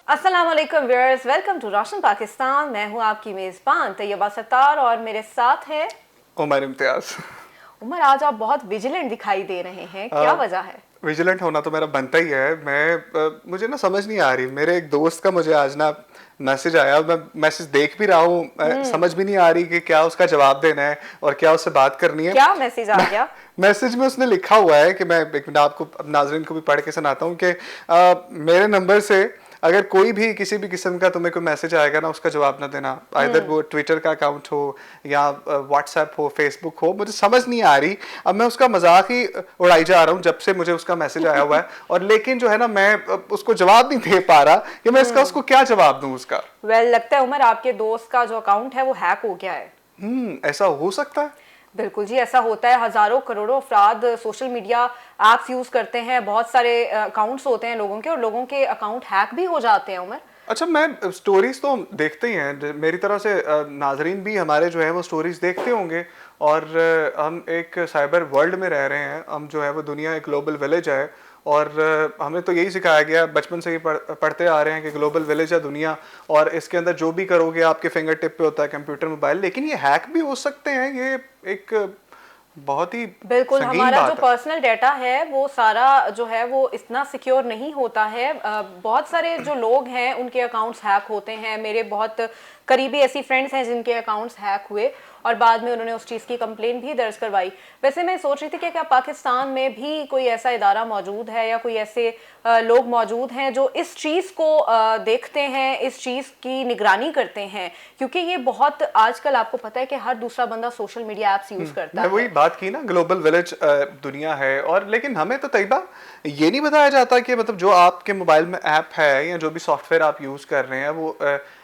अस्सलाम वालेकुम viewers, welcome to रोशन पाकिस्तान। मैं हूं आपकी मेज़बान तैयबा सत्तार और मेरे साथ है उमर इम्तियाज। उमर। आज आप बहुत विजिलेंट दिखाई दे रहे हैं, क्या वजह है? विजिलेंट होना तो मेरा बनता ही है। मुझे ना समझ नहीं आ रही। मेरे एक दोस्त का मुझे आज ना मैसेज आया। मैं मैसेज देख भी रहा हूँ, समझ भी नहीं आ रही कि क्या उसका जवाब देना है और क्या उससे बात करनी है। क्या मैसेज आ गया? मैसेज में उसने लिखा हुआ है कि मैं एक मिनट आपको नाजरीन को भी पढ़ के सुनाता हूँ कि मेरे नंबर से अगर कोई भी किसी भी किस्म का तुम्हें कोई मैसेज आएगा ना, उसका जवाब ना देना। आइदर वो ट्विटर का अकाउंट हो या व्हाट्सएप हो, फेसबुक हो, मुझे समझ नहीं आ रही। अब मैं उसका मजाक ही उड़ाई जा रहा हूँ जब से मुझे उसका मैसेज आया हुआ है। और लेकिन जो है ना, मैं उसको जवाब नहीं दे पा रहा कि मैं इसका उसको क्या जवाब दूं उसका। लगता है उमर आपके दोस्त का जो अकाउंट है वो हैक हो गया है। ऐसा हो सकता है। बिल्कुल जी, ऐसा होता है। हजारों करोड़ों अफराद सोशल मीडिया एप्स यूज करते हैं, बहुत सारे अकाउंट्स होते हैं लोगों के, और लोगों के अकाउंट हैक भी हो जाते हैं उमर। अच्छा, मैं स्टोरीज तो देखते ही हैं मेरी तरह से। नाजरीन भी हमारे जो है वो स्टोरीज देखते होंगे। और हम एक साइबर वर्ल्ड में रह रहे हैं। हम जो है वो दुनिया एक ग्लोबल विलेज है। और हमें तो यही सिखाया गया, बचपन से ही पढ़ते आ रहे हैं कि ग्लोबल विलेज है दुनिया। और इसके अंदर जो भी करोगे आपके फिंगर टिप पे होता है, कंप्यूटर, मोबाइल। लेकिन ये हैक भी हो सकते हैं। ये एक बहुत ही बिल्कुल, संगीन हमारा जो बात है। पर्सनल डाटा है वो सारा जो है वो इतना सिक्योर नहीं होता है। बहुत सारे जो लोग हैं उनके अकाउंट्स हैक होते हैं। मेरे बहुत करीबी ऐसी फ्रेंड्स हैं जिनके अकाउंट्स हैक हुए और बाद में उन्होंने उस चीज़ की कंप्लेन भी दर्ज करवाई। वैसे मैं सोच रही थी कि क्या पाकिस्तान में भी कोई ऐसा इदारा मौजूद है या कोई ऐसे लोग मौजूद हैं जो इस चीज़ को देखते हैं, इस चीज़ की निगरानी करते हैं, क्योंकि ये बहुत आजकल आपको पता है कि हर दूसरा बंदा सोशल मीडिया ऐप्स यूज़ करता मैं वही है। बात की ना, ग्लोबल विलेज दुनिया है। और लेकिन हमें तो तैयबा ये नहीं बताया जाता कि मतलब जो आपके मोबाइल में ऐप है या जो भी सॉफ्टवेयर आप यूज़ कर रहे हैं वो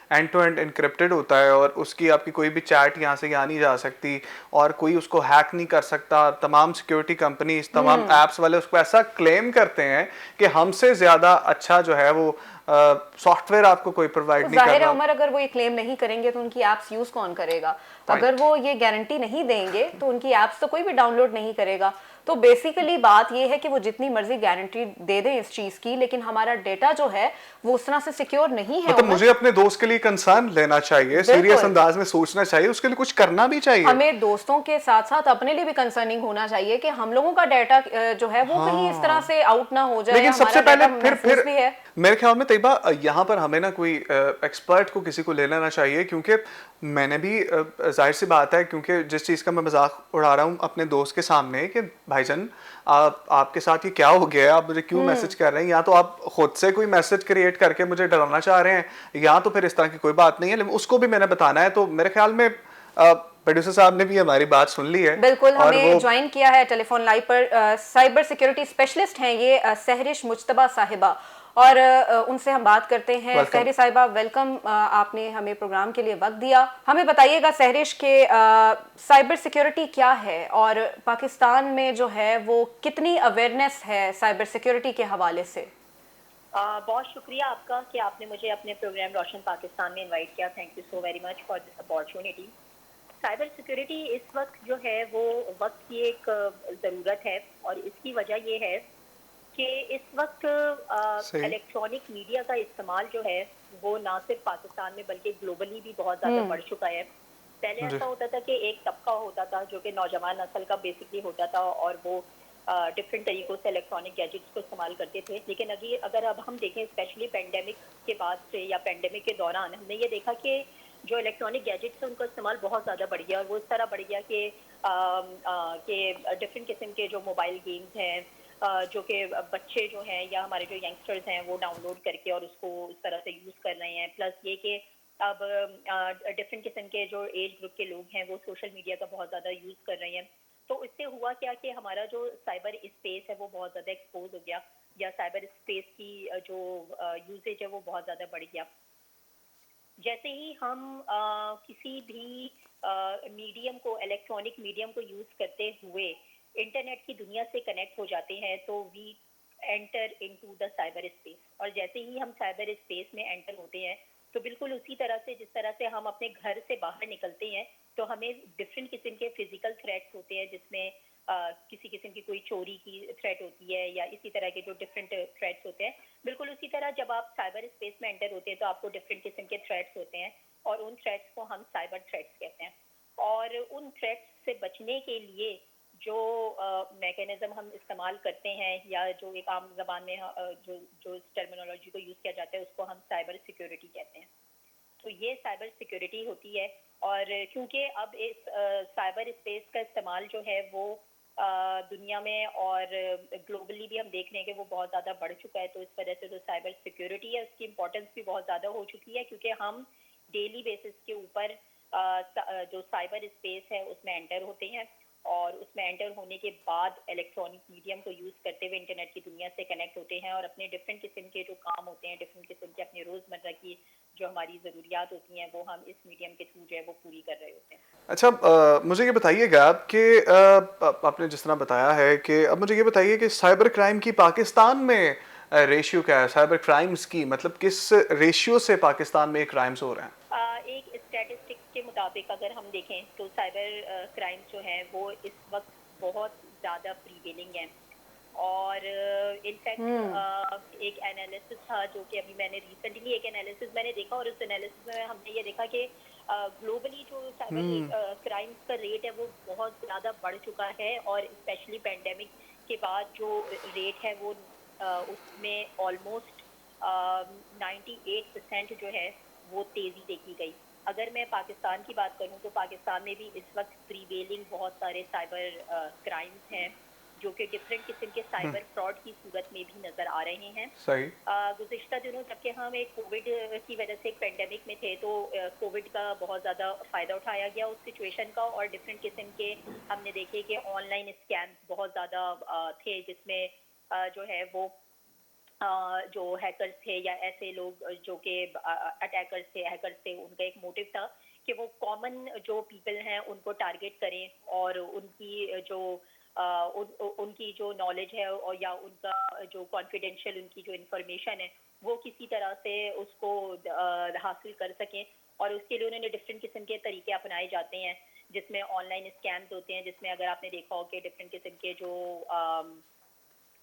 एंड टू एंड इनक्रिप्टेड होता है। और उसकी आपकी कोई भी चैट यहाँ से यहाँ नहीं जा सकती और कोई उसको हैक नहीं कर सकता। तमाम सिक्योरिटी कंपनीज, तमाम ऐप्स वाले उसको ऐसा क्लेम करते हैं कि हमसे ज़्यादा अच्छा जो है वो सॉफ्टवेयर आपको कोई तो प्रोवाइड नहीं कर जाहिर है रहा। उमर, अगर वो ये क्लेम नहीं करेंगे तो उनकी एप्स यूज कौन करेगा? अगर पॉइंट। वो ये गारंटी नहीं देंगे तो उनकी एप्स तो कोई भी डाउनलोड नहीं करेगा। तो बेसिकली बात ये है कि वो जितनी मर्जी गारंटी दे दें इस चीज की, लेकिन हमारा डेटा जो है वो उस तरह से सिक्योर नहीं है मतलब उमर। मुझे अपने दोस्त के लिए कंसर्न लेना चाहिए, सीरियस बिल्कुल, अंदाज में सोचना चाहिए, उसके लिए कुछ करना भी चाहिए। हमें दोस्तों के साथ साथ अपने लिए भी कंसर्निंग होना चाहिए कि हम लोगों का डाटा जो है वो कहीं इस तरह हाँ। से आउट ना हो जाए। लेकिन हमारा सबसे पहले डाटा फिर महफूज भी है। मेरे ख्याल में तैयबा यहाँ पर हमें ना कोई एक्सपर्ट को किसी को ले लेना चाहिए। क्योंकि मैंने भी जाहिर सी बात है, क्योंकि जिस चीज़ का मैं मजाक उड़ा रहा हूँ अपने दोस्त के सामने कि भाईजान आपके साथ ये क्या हो गया है, आप मुझे क्यों मैसेज कर रहे हैं। या तो आप खुद से कोई मैसेज क्रिएट करके मुझे डराना चाह रहे हैं, या तो फिर इस तरह की कोई बात नहीं है। लेकिन उसको भी मैंने बताना है। तो मेरे ख्याल में प्रोड्यूसर साहब ने भी हमारी बात सुन ली है। बिल्कुल, और हमें वो ज्वाइन किया है टेलीफोन लाइन पर साइबर सिक्योरिटी स्पेशलिस्ट हैं ये सहरिश मुज्तबा साहिबा, और उनसे हम बात करते हैं। वेलकम। सहरिश साहिबा, वेलकम। आपने हमें प्रोग्राम के लिए वक्त दिया। हमें बताइएगा सहरिश के साइबर सिक्योरिटी क्या है और पाकिस्तान में जो है वो कितनी अवेयरनेस है साइबर सिक्योरिटी के हवाले से। बहुत शुक्रिया आपका कि आपने मुझे अपने प्रोग्राम रोशन पाकिस्तान में इनवाइट किया। Thank you so very much for this opportunity. Cyber security इस वक्त जो है वो वक्त की एक ज़रूरत है, और इसकी वजह ये है कि इस वक्त सही। इलेक्ट्रॉनिक मीडिया का इस्तेमाल जो है वो ना सिर्फ पाकिस्तान में बल्कि ग्लोबली भी बहुत ज़्यादा बढ़ चुका है। पहले जी। ऐसा होता था कि एक तबका होता था जो कि नौजवान नस्ल का बेसिकली होता था, और वो डिफरेंट तरीक़ों से इलेक्ट्रॉनिक गैजेट्स को इस्तेमाल करते थे। लेकिन अगर अब हम देखें, स्पेशली पेंडेमिक के बाद से या पेंडेमिक के दौरान, हमने ये देखा कि जो इलेक्ट्रॉनिक गैजेट्स हैं उनका इस्तेमाल बहुत ज़्यादा बढ़ गया। और वो इस तरह बढ़ गया कि डिफरेंट किस्म के जो मोबाइल गेम्स हैं, जो कि बच्चे जो हैं या हमारे जो यंगस्टर्स हैं वो डाउनलोड करके और उसको इस तरह से यूज़ कर रहे हैं। प्लस ये कि अब डिफरेंट किस्म के जो एज ग्रुप के लोग हैं वो सोशल मीडिया का बहुत ज़्यादा यूज़ कर रहे हैं। तो इससे हुआ क्या कि हमारा जो साइबर स्पेस है वो बहुत ज़्यादा एक्सपोज हो गया, या साइबर स्पेस की जो यूजेज है वो बहुत ज़्यादा बढ़ गया। जैसे ही हम किसी भी मीडियम को, इलेक्ट्रॉनिक मीडियम को यूज़ करते हुए इंटरनेट की दुनिया से कनेक्ट हो जाते हैं, तो we enter into the cyber space. और जैसे ही हम साइबर स्पेस में एंटर होते हैं, तो बिल्कुल उसी तरह से जिस तरह से हम अपने घर से बाहर निकलते हैं तो हमें डिफरेंट किस्म के फिजिकल थ्रेट्स होते हैं, जिसमें किसी किस्म की कोई चोरी की थ्रेट होती है या इसी तरह के जो डिफरेंट थ्रेट्स होते हैं, बिल्कुल उसी तरह जब आप साइबर स्पेस में एंटर होते हैं तो आपको डिफरेंट किस्म के थ्रेट्स होते हैं और उन थ्रेट्स को हम साइबर थ्रेट्स कहते हैं। और उन थ्रेट्स से बचने के लिए जो मैकेनिज्म हम इस्तेमाल करते हैं या जो एक आम जबान में जो जो टर्मिनोलॉजी को यूज़ किया जाता है उसको हम साइबर सिक्योरिटी कहते हैं। तो ये साइबर सिक्योरिटी होती है। और क्योंकि अब इस साइबर स्पेस का इस्तेमाल जो है वो दुनिया में और ग्लोबली भी हम देख रहे हैं कि वो बहुत ज़्यादा बढ़ चुका है, तो इस वजह से जो साइबर सिक्योरिटी है उसकी इम्पोर्टेंस भी बहुत ज़्यादा हो चुकी है, क्योंकि हम डेली बेसिस के ऊपर जो साइबर स्पेस है उसमें एंटर होते हैं और उसमें एंटर होने के बाद इलेक्ट्रॉनिक मीडियम को यूज़ करते हुए इंटरनेट की दुनिया से कनेक्ट होते हैं और अपने डिफरेंट किस्म के जो काम होते हैं, डिफरेंट किस्म के अपने रोज़मर्रा की जो हमारी ज़रूरियात होती हैं वो हम इस मीडियम के थ्रू जो है वो पूरी कर रहे होते हैं। अच्छा, मुझे ये बताइएगा आप कि आपने जिस तरह बताया है कि अब मुझे ये बताइए कि साइबर क्राइम की पाकिस्तान में रेशियो क्या है, साइबर क्राइम्स की मतलब किस रेशियो से पाकिस्तान में क्राइम्स हो रहे हैं? एक स्टैटिस्टिक्स के मुताबिक अगर हम देखें तो साइबर क्राइम्स जो हैं वो इस वक्त बहुत ज़्यादा प्रीवेलिंग हैं। और इनफैक्ट एक एनालिसिस था जो कि अभी मैंने रिसेंटली एक एनालिसिस मैंने देखा और उस एनालिसिस में हमने ये देखा कि ग्लोबली जो साइबर क्राइम्स का रेट है वो बहुत ज़्यादा बढ़ चुका है और स्पेशली पेंडेमिक के बाद जो रेट है वो उसमें ऑलमोस्ट 98% जो है वो तेज़ी देखी गई। अगर मैं पाकिस्तान की बात करूं तो पाकिस्तान में भी इस वक्त प्रीवेलिंग बहुत सारे साइबर क्राइम्स हैं जो कि डिफरेंट किस्म के साइबर फ्रॉड की सूरत में भी नज़र आ रहे हैं। सही। गुज़िश्ता दिनों जबकि हम एक कोविड की वजह से एक पेंडेमिक में थे तो कोविड का बहुत ज़्यादा फ़ायदा उठाया गया उस सिचुएशन का और डिफरेंट किस्म के हमने देखे कि ऑनलाइन स्कैम्स बहुत ज़्यादा थे, जिसमें जो है वो जो हैकर्स थे या ऐसे लोग जो कि अटैकर्स थे, हैकर्स थे, उनका एक मोटिव था कि वो कॉमन जो पीपल हैं उनको टारगेट करें और उनकी जो उनकी जो नॉलेज है और या उनका जो कॉन्फिडेंशियल उनकी जो इंफॉर्मेशन है वो किसी तरह से उसको हासिल कर सकें। और उसके लिए उन्होंने डिफरेंट किस्म के तरीके अपनाए जाते हैं, जिसमें ऑनलाइन स्कैम्स होते हैं, जिसमें अगर आपने देखा हो कि डिफरेंट किस्म के जो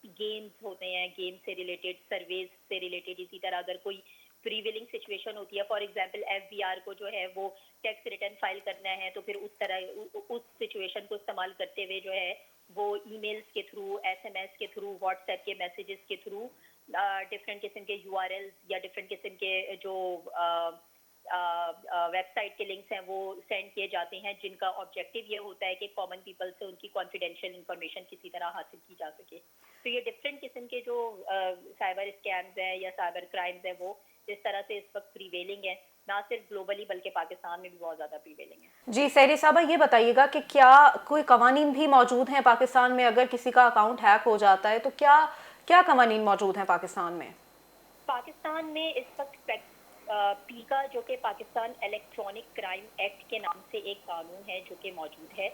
गेम्स होते हैं, गेम से रिलेटेड, सर्वेज से रिलेटेड, इसी तरह अगर कोई प्रीविलिंग सिचुएशन होती है, फॉर एग्जांपल एफबीआर को जो है वो टैक्स रिटर्न फाइल करना है, तो फिर उस तरह उस सिचुएशन को इस्तेमाल करते हुए जो है वो ईमेल्स के थ्रू, एसएमएस के थ्रू, व्हाट्सएप के मैसेजेस के थ्रू डिफरेंट किस्म के यूआरएल्स या डिफरेंट किस्म के जो वेबसाइट के लिंक्स हैं वो सेंड किए जाते हैं, जिनका ऑब्जेक्टिव ये होता है कि कॉमन पीपल से उनकी कॉन्फिडेंशियल इंफॉर्मेशन किसी तरह हासिल की जा सके। तो ये डिफरेंट किस्म के जो साइबर स्कैम्स हैं या साइबर क्राइम्स हैं वो इस तरह से इस वक्त प्रीवेलिंग है, ना सिर्फ ग्लोबली बल्कि पाकिस्तान में भी बहुत ज़्यादा प्रीवेलिंग है। जी सहरी साहबा, ये बताइएगा कि क्या कोई कवानीन भी मौजूद हैं पाकिस्तान में? अगर किसी का अकाउंट हैक हो जाता है तो क्या क्या कवानीन मौजूद हैं पाकिस्तान में? पाकिस्तान में इस वक्त पीका जो कि पाकिस्तान इलेक्ट्रॉनिक क्राइम एक्ट के नाम से एक कानून है जो कि मौजूद है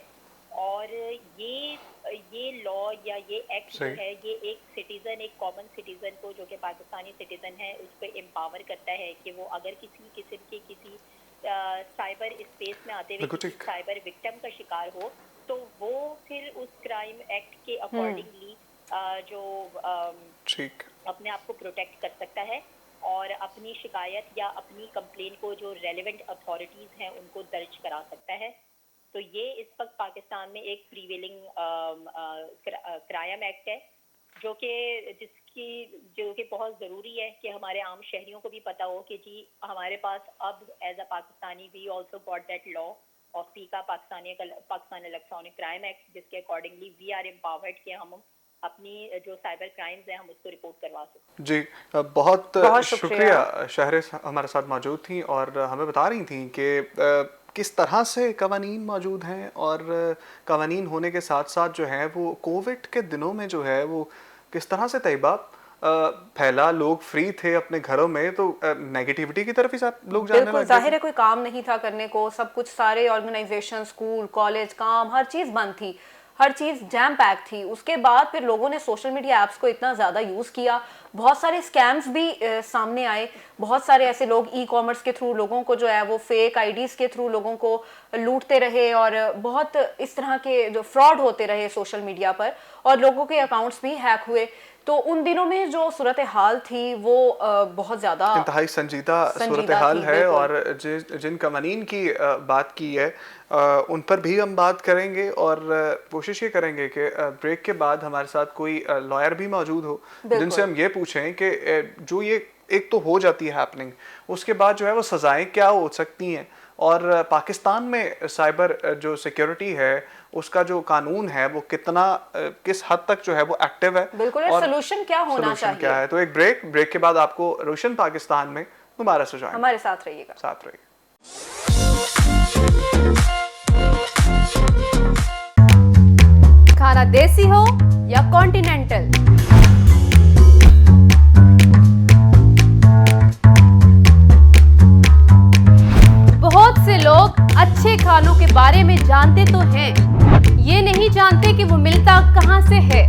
और ये लॉ या ये एक्ट जो है ये एक सिटीजन, एक कॉमन सिटीजन को जो कि पाकिस्तानी सिटीजन है उसको एम्पावर करता है कि वो अगर किसी किस्म के किसी साइबर स्पेस में आते हुए साइबर विक्टिम का शिकार हो तो वो फिर उस क्राइम एक्ट के अकॉर्डिंगली जो अपने आप को प्रोटेक्ट कर सकता है और अपनी शिकायत या अपनी कंप्लेन को जो रेलेवेंट अथॉरिटीज़ हैं उनको दर्ज करा सकता है। तो ये इस वक्त पाकिस्तान में एक प्रीवेलिंग क्राइम एक्ट है जो कि बहुत ज़रूरी है कि हमारे आम शहरियों को भी पता हो कि जी हमारे पास अब as a Pakistani we also got that law of PECA, Pakistan electronic crime act, जिसके अकॉर्डिंगली वी आर एम्पावर्ड कि हम अपनी जो साइबर क्राइम्स हैं हम उसको रिपोर्ट करवा सकते। जी, बहुत शुक्रिया। शहरे हमारे साथ मौजूद थी और हमें बता रही थी कि किस तरह से कवानीन मौजूद हैं और कवानीन होने के साथ साथ जो है वो कोविड के दिनों में जो है वो किस तरह से तैयबा फैला, लोग फ्री थे अपने घरों में तो नेगेटिविटी की तरफ ही लोग जाने लगे। जाहिर है कोई काम नहीं था करने को, सब कुछ, सारे ऑर्गेनाइजेशन, स्कूल, कॉलेज, काम, हर चीज़ बंद थी। हर चीज़ जैम पैक थी। उसके बाद फिर लोगों ने सोशल मीडिया ऐप्स को इतना ज़्यादा यूज़ किया, बहुत सारे स्कैम्स भी सामने आए। बहुत सारे ऐसे लोग ई कॉमर्स के थ्रू लोगों को जो है वो फेक आईडीज़ के थ्रू लोगों को लूटते रहे और बहुत इस तरह के जो फ्रॉड होते रहे सोशल मीडिया पर, और लोगों के अकाउंट्स भी हैक हुए। तो उन दिनों में जो सूरत हाल थी वो बहुत ज़्यादा इंतहाई संजीदा सूरत हाल है। और जिन कवानीन की बात की है उन पर भी हम बात करेंगे, और कोशिश ये करेंगे कि ब्रेक के बाद हमारे साथ कोई लॉयर भी मौजूद हो जिनसे हम ये पूछें कि जो ये एक तो हो जाती है हैपनिंग, उसके बाद जो है वो सज़ाएं क्या हो सकती हैं, और पाकिस्तान में साइबर जो सिक्योरिटी है उसका जो कानून है वो कितना किस हद तक जो है वो एक्टिव है, बिल्कुल, और सॉल्यूशन क्या होना चाहिए, क्या है। तो एक ब्रेक के बाद आपको रोशन पाकिस्तान में दोबारा से जाएंगे। हमारे साथ रहिएगा। खाना देसी हो या कॉन्टिनेंटल, बहुत से लोग अच्छे खानों के बारे में जानते तो हैं, ये नहीं जानते कि वो मिलता कहां से है।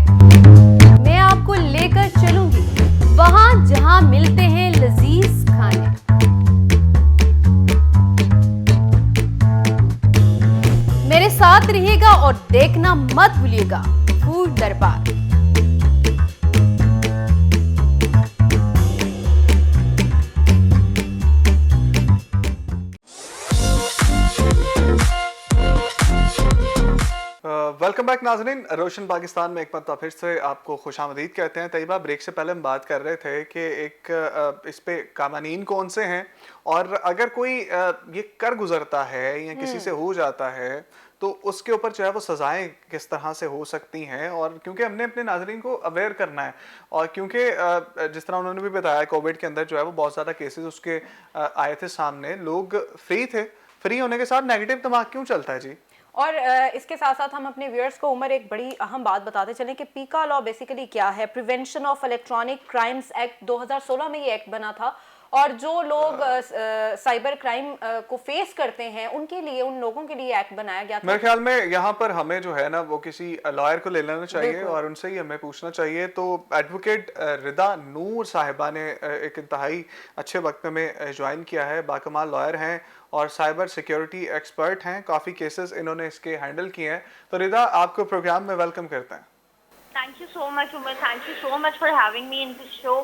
मैं आपको लेकर चलूंगी वहां जहां मिलते हैं लजीज खाने। मेरे साथ रहिएगा और देखना मत भूलिएगा फूड दरबार। वेलकम बैक नाज़रीन, रोशन पाकिस्तान में एक मरतबा फिर से आपको खुशामदीद कहते हैं। तैयबा, ब्रेक से पहले हम बात कर रहे थे कि एक इस पे कानून कौन से हैं, और अगर कोई ये कर गुजरता है या किसी से हो जाता है तो उसके ऊपर जो है वो सज़ाएं किस तरह से हो सकती हैं। और क्योंकि हमने अपने नाज़रीन को अवेयर करना है, और क्योंकि जिस तरह उन्होंने भी बताया कोविड के अंदर जो है वो बहुत ज़्यादा केसेस उसके आए थे सामने, लोग फ्री थे, फ्री होने के साथ नेगेटिव दिमाग क्यों चलता है जी। और इसके साथ साथ हम अपने व्यूअर्स को उमर एक बड़ी अहम बात बताते चलें कि पीका लॉ बेसिकली क्या है। Prevention of electronic crimes act 2016 में ये एक्ट बना था, और जो लोग साइबर क्राइम को फेस करते हैं उनके लिए, उन लोगों के लिए एक्ट बनाया गया था। मेरे ख्याल में यहाँ पर हमें जो है ना वो किसी लॉयर को ले लेना चाहिए और उनसे ही हमें पूछना चाहिए। तो एडवोकेट रिदा नूर साहिबा ने एक इंतहाई अच्छे वक्त में ज्वाइन किया है, बाकमाल लॉयर हैं और साइबर सिक्योरिटी एक्सपर्ट हैं, काफ़ी केसेस इन्होंने इसके हैंडल किए हैं। तो रिदा, आपको प्रोग्राम में वेलकम करते हैं। Thank you so much Umar, thank you so much for having me in this show.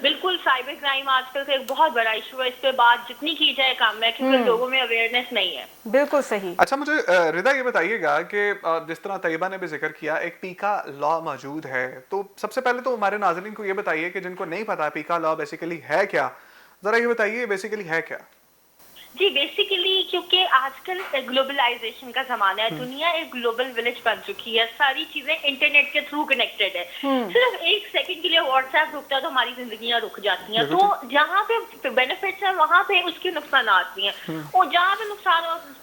बिल्कुल, साइबर क्राइम आजकल का एक बहुत बड़ा इशू है, इस पे बात जितनी की जाए कम है, क्योंकि लोगों में अवेयरनेस नहीं है। बिल्कुल सही। अच्छा, मुझे रिदा ये बताइएगा कि जिस तरह तैयबा ने भी जिक्र किया, एक पीका लॉ मौजूद है, तो सबसे पहले तो हमारे नाज़रीन को ये बताइए कि जिनको नहीं पता पीका लॉ बेसिकली है क्या, जरा ये बताइए बेसिकली है क्या। जी, बेसिकली क्योंकि आजकल ग्लोबलाइजेशन का जमाना है, दुनिया एक ग्लोबल विलेज बन चुकी है, सारी चीजें इंटरनेट के थ्रू कनेक्टेड है। सिर्फ एक सेकंड के लिए व्हाट्सएप रुकता है तो हमारी जिंदगियां रुक जाती हैं। तो जहाँ पे बेनिफिट्स है वहाँ पे उसके नुकसानात भी हैं, और जहाँ पे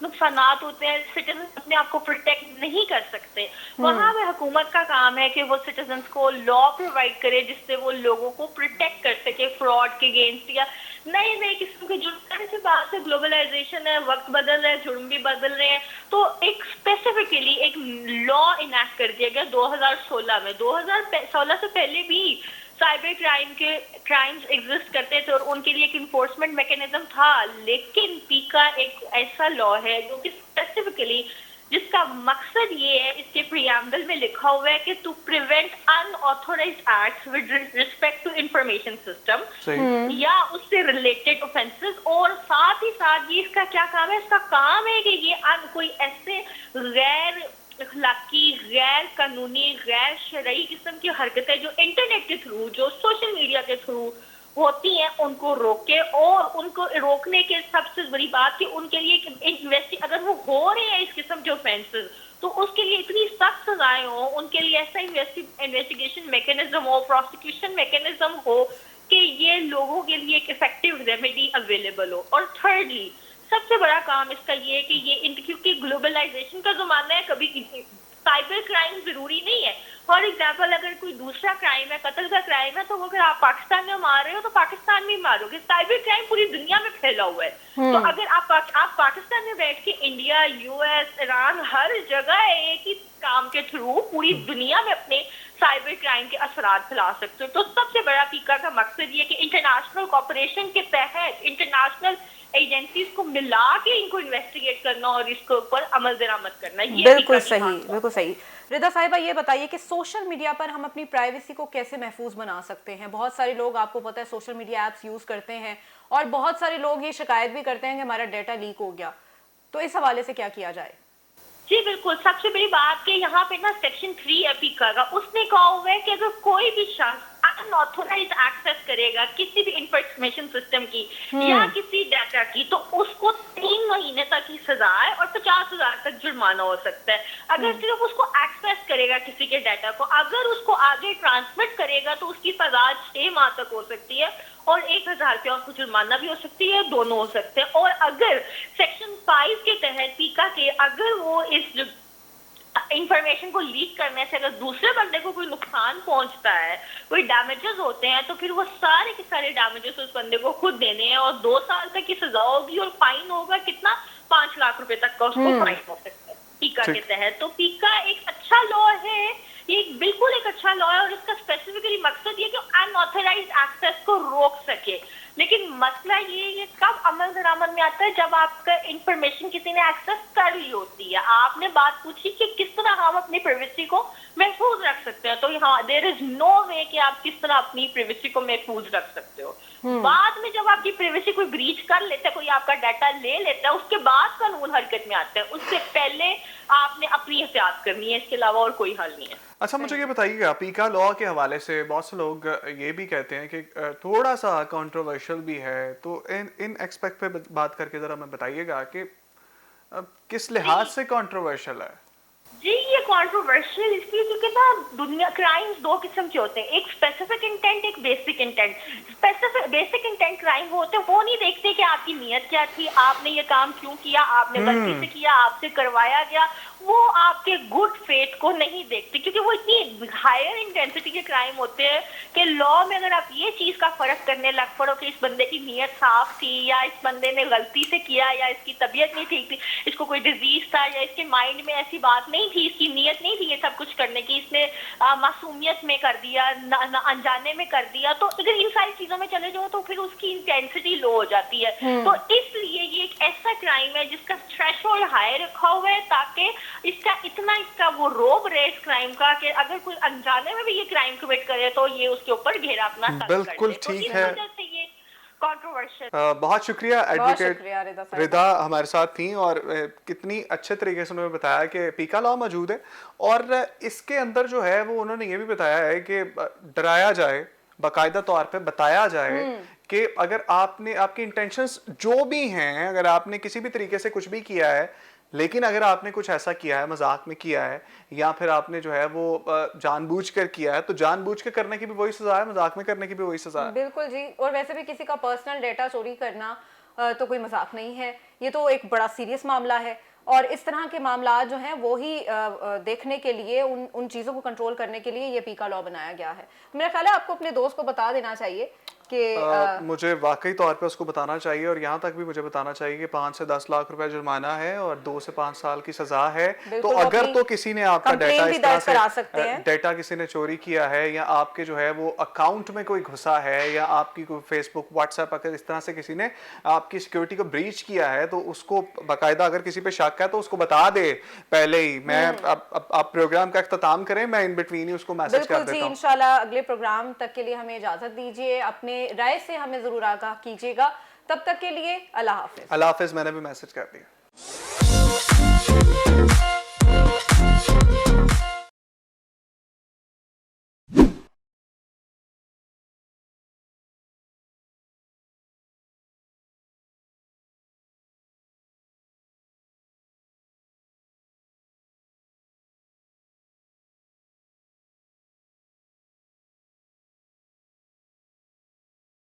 नुकसानात होते हैं, सिटीजन अपने आप को प्रोटेक्ट नहीं कर सकते, वहाँ पे हुकूमत का काम है कि वो सिटीजन को लॉ प्रोवाइड करे जिससे वो लोगों को प्रोटेक्ट कर सके फ्रॉड के अगेंस्ट या नए नए किस्म के जुर्म से। बात से ग्लोबलाइजेशन है, वक्त बदल रहे हैं, जुर्म भी बदल रहे हैं, तो एक स्पेसिफिकली एक लॉ इनैक्ट कर दिया गया 2016 में। 2016 से पहले भी साइबर क्राइम्स एग्जिस्ट करते थे और उनके लिए एक इन्फोर्समेंट मैकेनिज्म था, लेकिन पीका एक ऐसा लॉ है जो कि स्पेसिफिकली जिसका मकसद ये है, इसके प्रीएम्बल में लिखा हुआ है कि to prevent unauthorised acts with respect to information system या उससे रिलेटेड ऑफेंसेस। और साथ ही साथ ये इसका क्या काम है, इसका काम है कि ये कोई ऐसे गैर अखलाकी, गैर कानूनी, गैर शरई किस्म की हरकतें जो इंटरनेट के थ्रू, जो सोशल मीडिया के थ्रू होती हैं, उनको रोके। और उनको रोकने के सबसे बड़ी बात कि उनके लिए अगर वो हो रहे हैं इस किस्म के ऑफेंसेस, तो उसके लिए इतनी सख्त सजाएं हो, उनके लिए ऐसा इन्वेस्टिगेशन मैकेनिज्म हो, प्रोसिक्यूशन मैकेनिज्म हो कि ये लोगों के लिए एक इफेक्टिव रेमेडी अवेलेबल हो। और थर्डली सबसे बड़ा काम इसका ये है कि ये क्योंकि ग्लोबलाइजेशन का जमाना है, कभी साइबर क्राइम जरूरी नहीं है, फॉर एग्जाम्पल अगर कोई दूसरा क्राइम है, कत्ल का क्राइम है, तो वो अगर आप पाकिस्तान में मार रहे हो तो पाकिस्तान में ही मारोगे। साइबर क्राइम पूरी दुनिया में फैला हुआ है। तो अगर आप पाकिस्तान में बैठ के इंडिया, यूएस, ईरान, हर जगह एक ही काम के थ्रू पूरी दुनिया में अपने साइबर क्राइम के असरात फैला सकते हो। तो सबसे बड़ा पीका का मकसद ये कि इंटरनेशनल कॉपरेशन के तहत इंटरनेशनल एजेंसीज को मिला के इनको इन्वेस्टिगेट करना और इसके ऊपर अमल दरामद करना। ये बिल्कुल सही, बिल्कुल सही। रिदा साहिबा, ये बताइए कि सोशल मीडिया पर हम अपनी प्राइवेसी को कैसे महफूज बना सकते हैं? बहुत सारे लोग, आपको पता है, सोशल मीडिया ऐप्स यूज करते हैं और बहुत सारे लोग ये शिकायत भी करते हैं कि हमारा डाटा लीक हो गया। तो इस हवाले से क्या किया जाए? जी बिल्कुल, सबसे बड़ी बात कि यहाँ पे ना सेक्शन 3 एपीका का उसने कहा हुआ है कि अगर कोई भी शख्स अनऑथोराइज्ड एक्सेस करेगा किसी भी इंफॉर्मेशन सिस्टम की या किसी डाटा की, तो उसको 3 महीने तक की सजा है और 50,000 तक जुर्माना हो सकता है। अगर सिर्फ उसको एक्सेस करेगा किसी के डाटा को, अगर उसको आगे ट्रांसमिट करेगा तो उसकी सजा 6 माह तक हो सकती है और 1,000 रुपया उसको जुर्माना भी हो सकती है, दोनों हो सकते हैं। और अगर सेक्शन 5 के तहत पीका के अगर वो इस इंफॉर्मेशन को लीक करने से अगर दूसरे बंदे को कोई नुकसान पहुंचता है, कोई डैमेजेस होते हैं, तो फिर वो सारे के सारे डैमेजेस उस बंदे को खुद देने हैं और 2 साल तक की सजा होगी और फाइन होगा कितना, 5 लाख रुपए तक का उसको फाइन हो सकता है पीका के तहत। तो पीका एक अच्छा लॉ है, ये बिल्कुल एक अच्छा लॉ है और इसका स्पेसिफिकली मकसद ये कि अनऑथराइज्ड एक्सेस को रोक सके। लेकिन मसला ये कब अमल दरामद में आता है, जब आपका इंफॉर्मेशन किसी ने एक्सेस कर ली होती है। आपने बात पूछी कि किस तरह हम अपनी प्राइवेसी को महफूज रख सकते हैं, तो यहाँ देयर इज नो वे कि आप किस तरह अपनी प्राइवेसी को महफूज रख सकते हो। बाद में जब आपकी प्राइवेसी कोई ब्रीच कर लेता है, कोई आपका डाटा ले लेता है, उसके बाद कानून हरकत में आता है। उससे पहले आपने अपनी एहतियात करनी है, इसके अलावा और कोई हल नहीं है। अच्छा, मुझे ये बताइएगा, पीका लॉ के हवाले से बहुत से लोग ये भी कहते हैं कि थोड़ा सा कंट्रोवर्शियल भी है, तो इन एक्सपेक्ट पे बात करके जरा हमें बताइएगा कि किस लिहाज से कंट्रोवर्शियल है? जी, ये कंट्रोवर्शियल इसलिए क्योंकि ना दुनिया क्राइम्स 2 किस्म के होते हैं, एक स्पेसिफिक इंटेंट, एक basic intent. Specific basic intent crime होते हैं, वो नहीं देखते कि आपकी नीयत क्या थी, आपने ये काम क्यों किया, आपने गलती से किया, आपसे करवाया गया, वो आपके गुड फेथ को नहीं देखते, क्योंकि वो इतनी हायर इंटेंसिटी के क्राइम होते हैं कि लॉ में अगर आप ये चीज का फर्क करने लग पड़ो कि इस बंदे की नीयत साफ थी या इस बंदे ने गलती से किया या इसकी तबीयत नहीं ठीक थी, इसको कोई डिजीज था या इसके माइंड में ऐसी बात नहीं थी, इसकी नीयत नहीं थी ये सब कुछ करने की, इसने मासूमियत में कर दिया, अनजाने में कर दिया, तो अगर इन सारी चीजों में चले जाओ तो फिर उसकी इंटेंसिटी लो हो जाती है। तो इसलिए ये एक ऐसा क्राइम है जिसका थ्रेशोल्ड हाई रखा हुआ है ताकि इसका वो रोब रहे इस क्राइम का कि अगर कोई अनजाने में भी ये क्राइम कमिट करे तो ये उसके ऊपर घेरा अपना तंग कर दे। बिल्कुल ठीक है। कंट्रोवर्शियल। बहुत शुक्रिया एडवोकेट रिदा हमारे साथ थी और कितनी अच्छे तरीके से उन्होंने बताया कि पीका लॉ मौजूद है और इसके अंदर जो है वो उन्होंने ये भी बताया है कि डराया जाए, बाकायदा तौर पे बताया जाए कि अगर आपने आपकी इंटेंशंस जो भी हैं, अगर आपने किसी भी तरीके से कुछ भी किया है, लेकिन अगर आपने कुछ ऐसा किया है, मजाक में किया है या फिर आपने जो है वो जानबूझकर किया है, तो जानबूझ के करने की भी वही सजा है, मजाक में करने की भी वही सजा है। बिल्कुल जी। और वैसे भी किसी का पर्सनल डेटा चोरी करना तो कोई मजाक नहीं है, ये तो एक बड़ा सीरियस मामला है और इस तरह के मामला जो हैं वो ही देखने के लिए, उन चीज़ों को कंट्रोल करने के लिए ये पीका लॉ बनाया गया है। मेरा ख्याल है आपको अपने दोस्त को बता देना चाहिए कि मुझे वाकई तौर पे उसको बताना चाहिए और यहाँ तक भी मुझे बताना चाहिए कि 5 से 10 लाख रुपए जुर्माना है और 2 से 5 साल की सजा है। तो अगर तो किसी ने आपका डेटा इस तरह से डेटा किसी ने चोरी किया है या आपके जो है वो अकाउंट में कोई घुसा है या आपकी कोई फेसबुक, व्हाट्सएप, अगर इस तरह से किसी ने आपकी सिक्योरिटी को ब्रीच किया है तो उसको बाकायदा, अगर किसी पे शक है तो उसको बता दे पहले ही। मैं आप प्रोग्राम का इख्तिताम करें, मैं इन बिटवीन ही उसको मैसेज कर देता हूं। इंशाल्लाह अगले प्रोग्राम तक के लिए हमें इजाजत दीजिए, अपने राय से हमें जरूर आगाह कीजिएगा। तब तक के लिए अल्लाह हाफिज। अल्लाह हाफिज। मैंने भी मैसेज कर दिया।